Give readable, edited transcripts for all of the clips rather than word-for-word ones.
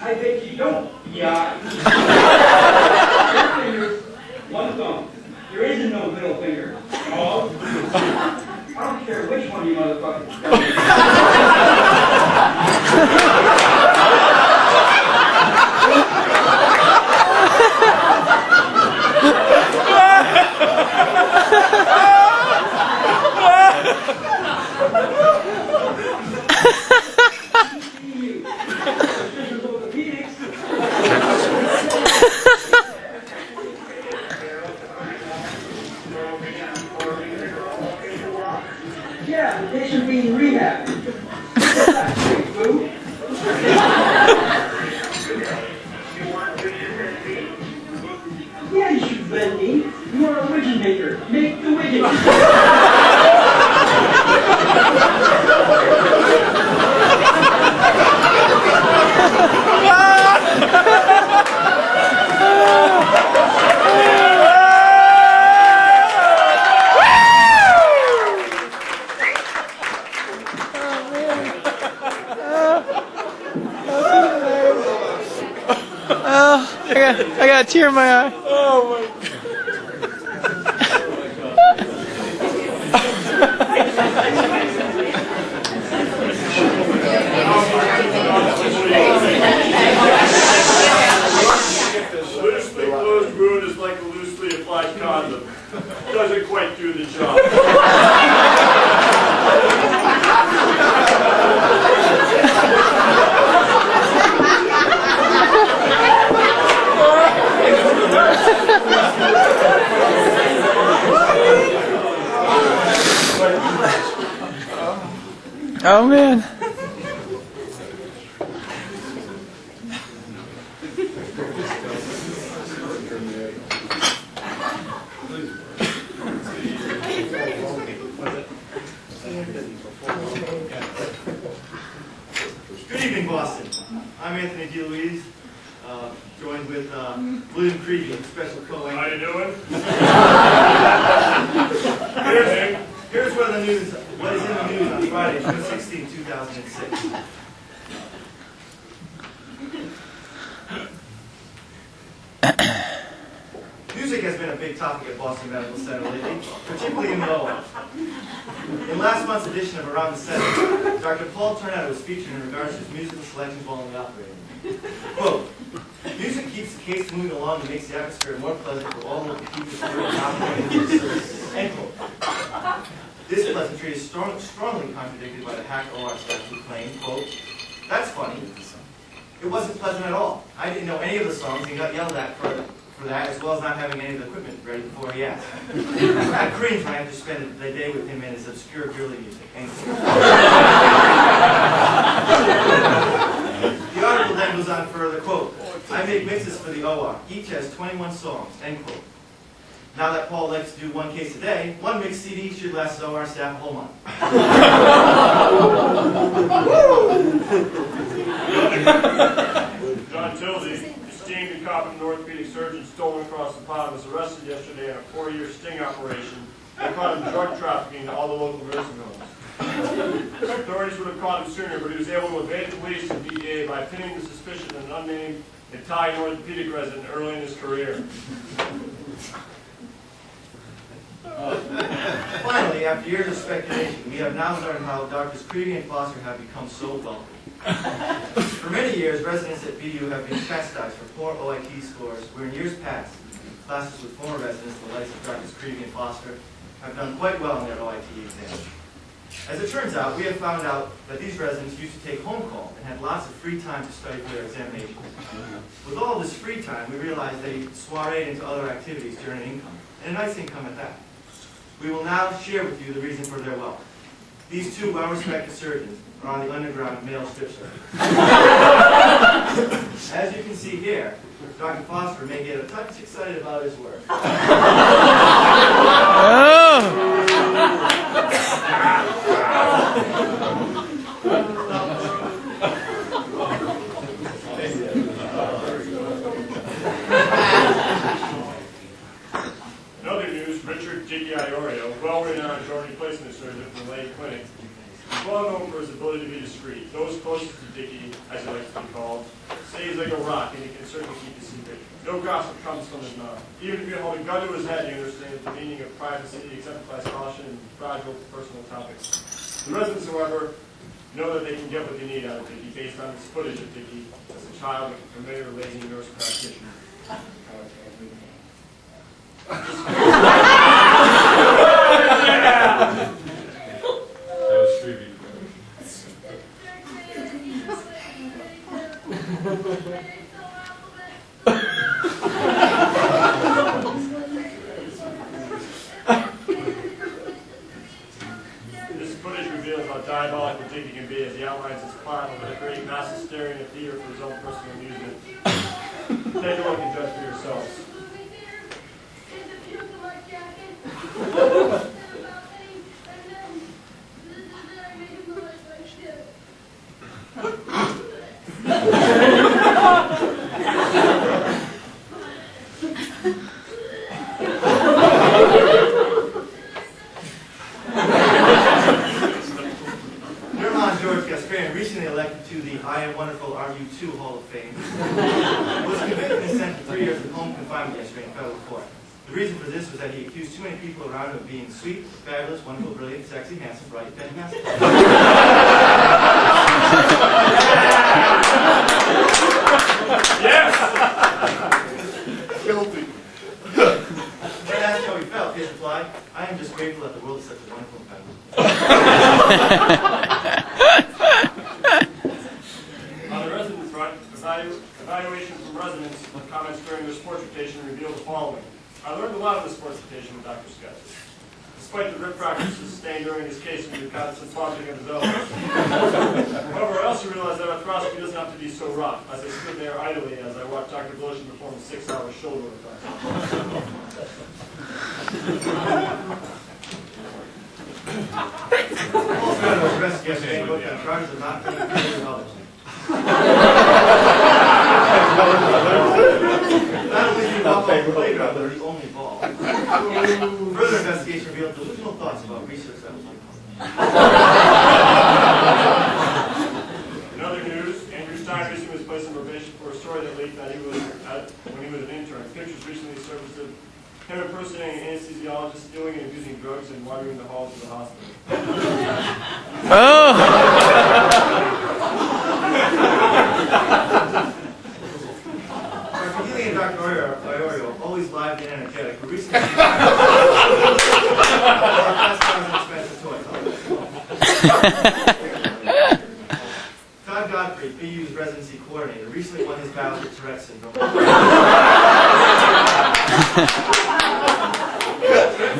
I bet you don't. Yeah. One thumb. There isn't no middle finger. Oh. I don't care which one you motherfuckers. Yeah, the patient being rehabbed. Yeah, you should bend me. You are a widget maker. Make the widget. I got a tear in my eye. Oh my Loosely closed wound is like a loosely applied condom. Doesn't quite do the job. Oh man. Good evening, Boston. I'm Anthony DeLuise, joined with William Creedy, special co-anchor. How you doing? Here's what is in the news on Friday, June 16, 2006. Music has been a big topic at Boston Medical Center lately, particularly in the OR. In last month's edition of Around the Center, Dr. Paul Tornado was featured in regards to his musical selections while in the operating room. Quote, music keeps the case moving along and makes the atmosphere more pleasant for all of the people who are operating in the service. End quote. This pleasantry is strongly contradicted by the hack OR staff who claimed, quote, that's funny. It wasn't pleasant at all. I didn't know any of the songs and got yelled at for that, as well as not having any of the equipment ready before he asked. I cringe when I have to spend the day with him and his obscure girly music. End quote. The article then goes on further, quote, I make mixes for the OR. Each has 21 songs, end quote. Now that Paul likes to do one case a day, one mixed CD should last OR staff a whole month. John Tilsey, esteemed incompetent orthopedic surgeon stolen across the pond, was arrested yesterday in a 4-year sting operation that caught him drug trafficking to all the local nursing homes. Authorities would have caught him sooner, but he was able to evade police and DEA by pinning the suspicion on an unnamed Italian orthopedic resident early in his career. after years of speculation, we have now learned how Drs. Creevy and Foster have become so wealthy. For many years, residents at BU have been chastised for poor OIT scores, where in years past, classes with former residents, the likes of Drs. Creevy and Foster, have done quite well in their OIT exams. As it turns out, we have found out that these residents used to take home call and had lots of free time to study for their examinations. With all this free time, we realized they soireed into other activities to earn an income, and a nice income at that. We will now share with you the reason for their wealth. These two well-respected surgeons are on the underground male strip circuit. As you can see here, Dr. Foster may get a touch excited about his work. In other news, Richard Dickey Iorio, well-renowned joint replacement surgeon from Lake Clinic, is well known for his ability to be discreet. Those closest to Dickey, as he likes to be called, say he's like a rock, and he can certainly keep his secret. No gossip comes from his mouth. Even if you hold a gun to his head, you understand the meaning of privacy, exemplifies caution, and fragile personal topics. The residents, however, know that they can get what they need out of Dickey based on this footage of Dickey as a child with a familiar lazy nurse practitioner. That was creepy. This footage reveals how diabolical Dickey can be as he outlines his plan with a great massive staring at theater for his own personal amusement. Take a look and judge for yourselves. Recently elected to the I Am Wonderful RU2 Hall of Fame, was convicted and sent to 3 years of home confinement yesterday in federal court. The reason for this was that he accused too many people around him of being sweet, fabulous, wonderful, brilliant, sexy, handsome, bright, fantastic. Yes! Guilty. When asked how he felt, he replied, "I am just grateful that the world is such a wonderful family." On the resident front, evaluation from residents comments during their sports rotation revealed the following. I learned a lot of the sports rotation with Dr. Scott. Despite the rip practices sustained during his case and the constant taunting of his elbows. However, I also realized that arthroscopy doesn't have to be so rough, as I stood there idly as I watched Dr. Bloshin perform a 6-hour shoulder workout. Paul Scott was arrested yesterday and booked on charges of not paying $1 million. Not only did he walk off the playground, but the only ball. Further investigation revealed delusional thoughts about research that was uncomfortable. In other news, Andrew Stein recently was placed on probation for a story that leaked that he was when he was an intern. Pictures recently surfaced of him impersonating an anesthesiologist, stealing and abusing drugs, and wandering the halls of the hospital. Dr. Healy and Dr. Iorio, always lively and energetic, were recently Todd Godfrey, BU's residency coordinator, recently won his battle with Tourette syndrome. Tourette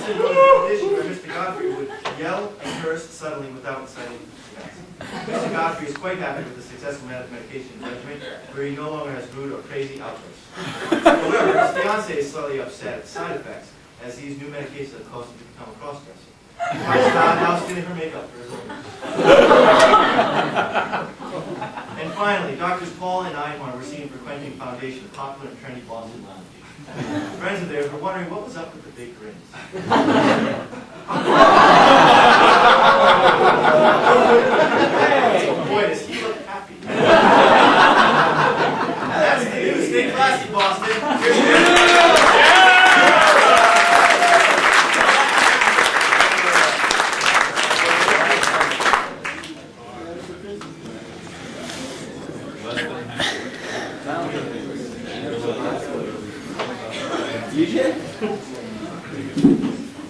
syndrome is a condition where Mr. Godfrey would yell and curse suddenly without inciting offense. Mr. Godfrey is quite happy with the successful medication regimen, where he no longer has rude or crazy outbursts. However, his fiancée is slightly upset at the side effects, as these new medications have caused him to become a cross-dresser. Finds Todd now getting her makeup for his own. And finally, Drs. Paul and Einhorn were seen frequenting Foundation, a popular and trendy Boston lounge. Friends of theirs were wondering what was up with the big grins. Boy, does he look happy. That's the news. Stay classy, Boston. Here's the news.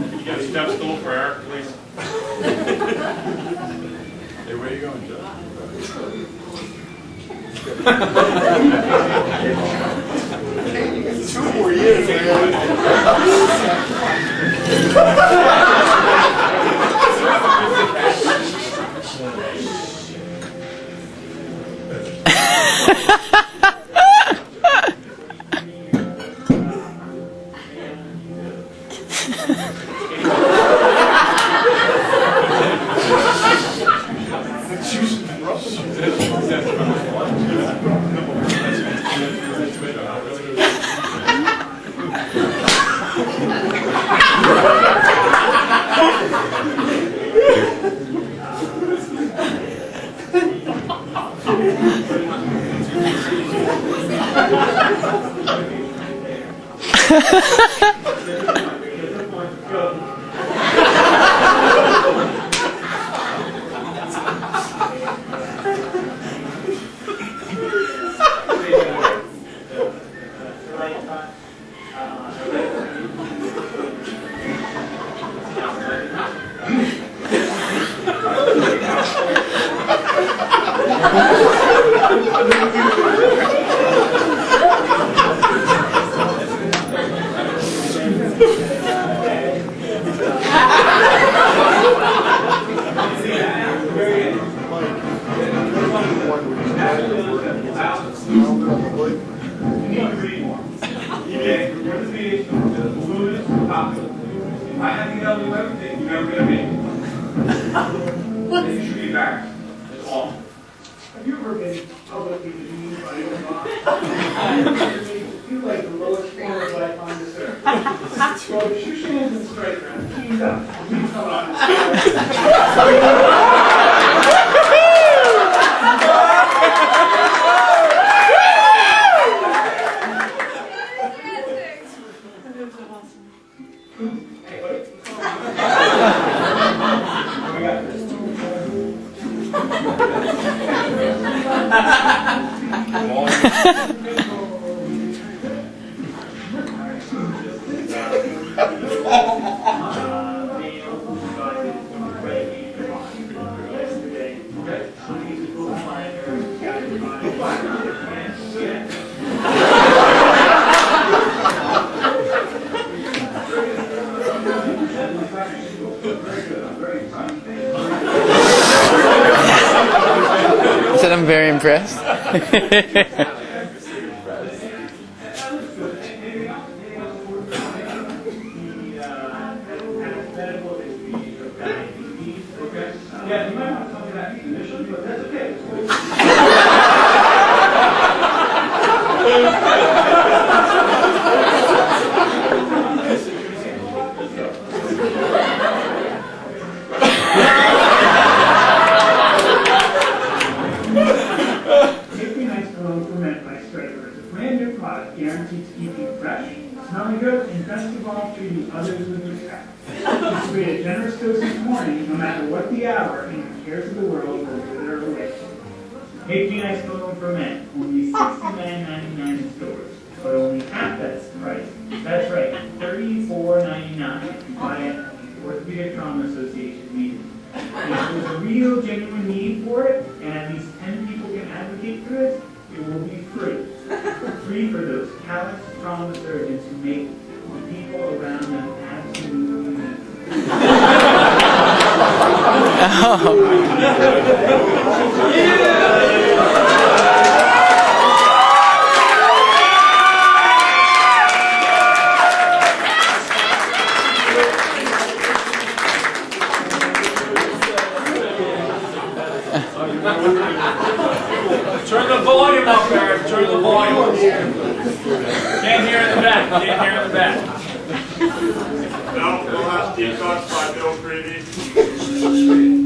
You got a step stool for Eric, please? Hey, where you going, Joe? 2 more years, man. I have to tell you everything you're never going to be. You should be embarrassed. That's all. Have you ever been publicly demeaned by your boss? You like the lowest form of life on this earth. Well, shoot your hands in straight round. Keys up. You come on. I said I'm very impressed. Yeah, you might want to come to that initially, but that's okay. Guaranteed to keep you fresh, smelling good, and best of all, treating others with respect. Just create a generous dose each morning, no matter what the hour, and the cares of the world will wither away. 18 Ice Cologne for Men, only $69.99 in stores, but only half that price. That's right, $34.99 if you buy it at the Orthopedic Trauma Association meeting. If there's a real, genuine need for it, and at least 10 people can advocate for this, it will be free. Free for those callous trauma surgeons who make the people around them absolutely Turn the volume up, Eric. Turn the volume. Can't hear in the back. Can't hear in the back. No, we'll have detox by Bill Creevy.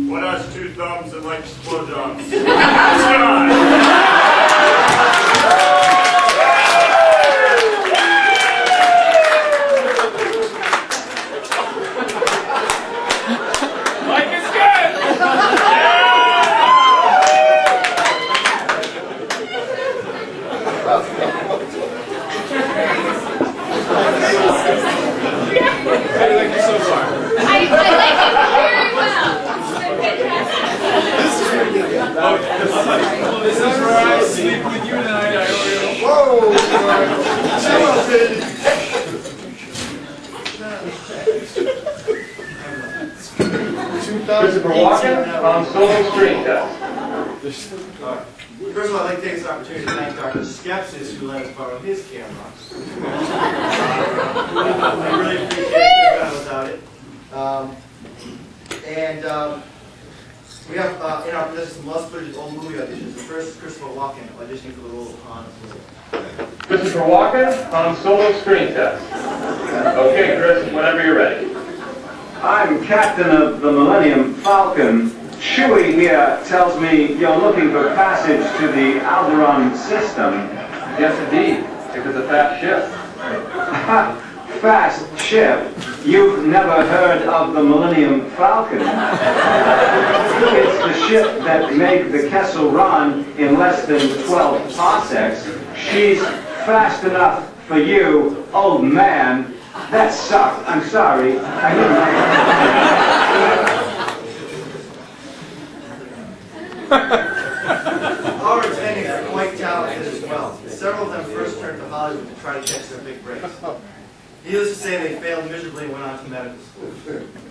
What has 2 thumbs and likes blowjobs? This guy. Christopher Walken on solo screen test. First of all, I'd like to take this opportunity to thank Dr. Skepsis, who let us borrow his camera. I really appreciate it. Without it. We have in our possession some lost footage of old movie auditions. The first is Christopher Walken auditioning for the role of Han Solo. Christopher Walken on solo screen test. Okay, Chris, whenever you're ready. I'm captain of the Millennium Falcon. Chewie here tells me you're looking for passage to the Alderaan system. Yes, indeed. If it's a fast ship. Fast ship? You've never heard of the Millennium Falcon? It's the ship that made the Kessel Run in less than 12 parsecs. She's fast enough for you, old man. That sucked. I'm sorry. I Our attendings are quite talented as well. Several of them first turned to Hollywood to try to catch their big breaks. Needless to say, they failed miserably and went on to medical school.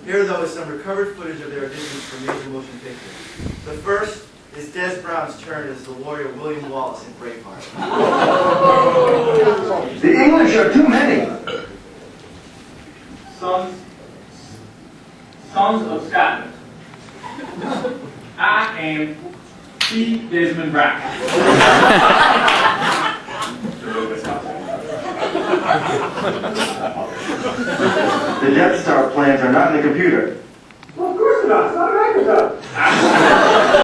Here, though, is some recovered footage of their auditions for major motion pictures. The first is Des Brown's turn as the warrior William Wallace in Braveheart. The English are too many. Sons of Scotland. I am C. Desmond Brown. The Death Star plans are not in the computer. Well, of course not. It's not a Microsoft.